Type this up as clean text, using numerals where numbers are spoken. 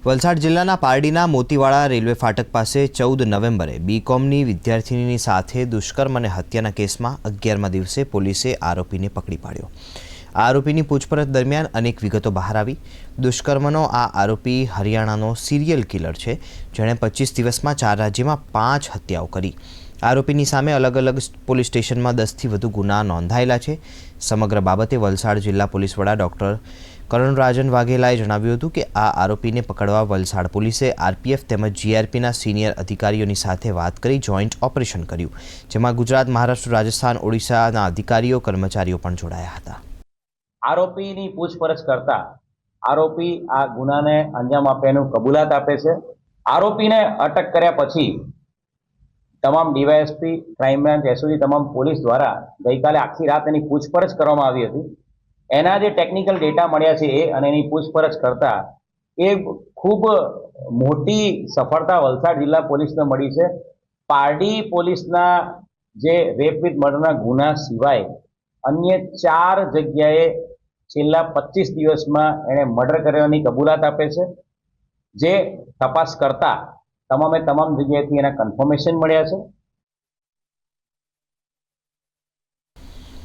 વલસાડ જિલ્લાના પારડીના મોતીવાડા રેલવે ફાટક પાસે 14 નવેમ્બરે બીકોમની વિદ્યાર્થિનીની સાથે દુષ્કર્મ અને હત્યાના કેસમાં 11મા દિવસે પોલીસે આરોપીને પકડી પાડ્યો। આરોપીની પૂછપરછ દરમિયાન અનેક વિગતો બહાર આવી। દુષ્કર્મનો આ આરોપી હરિયાણાનો સિરિયલ કિલર છે, જેણે 25 દિવસમાં 4 રાજ્યોમાં 5 હત્યાઓ કરી। આરોપીની સામે અલગ અલગ પોલીસ સ્ટેશનમાં 10થી વધુ ગુના નોંધાયેલા છે। સમગ્ર બાબતે વલસાડ જિલ્લા પોલીસ વડા ડોક્ટર કરુણરાજન વાઘેલાએ જણાવ્યું હતું કે આ આરોપીને પકડવા વલસાડ પોલીસે આરપીએફ તેમજ જીઆરપીના સિનિયર અધિકારીઓની સાથે વાત કરી જોઈન્ટ ઓપરેશન કર્યું, જેમાં ગુજરાત, મહારાષ્ટ્ર, રાજસ્થાન, ઓડિશાના અધિકારીઓ કર્મચારીઓ પણ જોડાયા હતા। આરોપીની પૂછપરછ કરતા આરોપી આ ગુનાને અંજામ આપ્યાનું કબૂલાત આપે છે। આરોપીને અટક કર્યા પછી તમામ ડીવાયએસપી, ક્રાઇમ બ્રાન્ચ, એસઓજી તમામ પોલીસ દ્વારા ગઈકાલે આખી રાત એની પૂછપરછ કરવામાં આવી હતી। એના જે ટેકનિકલ ડેટા મળ્યા છે એ અને એની પૂછપરછ કરતા એ ખૂબ મોટી સફળતા વલસાડ જિલ્લા પોલીસને મળી છે। પારડી પોલીસના જે રેપ વિથ મર્ડરના ગુના સિવાય અન્ય 4 જગ્યાએ છેલ્લા 25 દિવસમાં એણે મર્ડર કરવાની કબૂલાત આપે છે। જે તપાસ કરતા તમામ જગ્યાએથી એના કન્ફર્મેશન મળ્યા છે।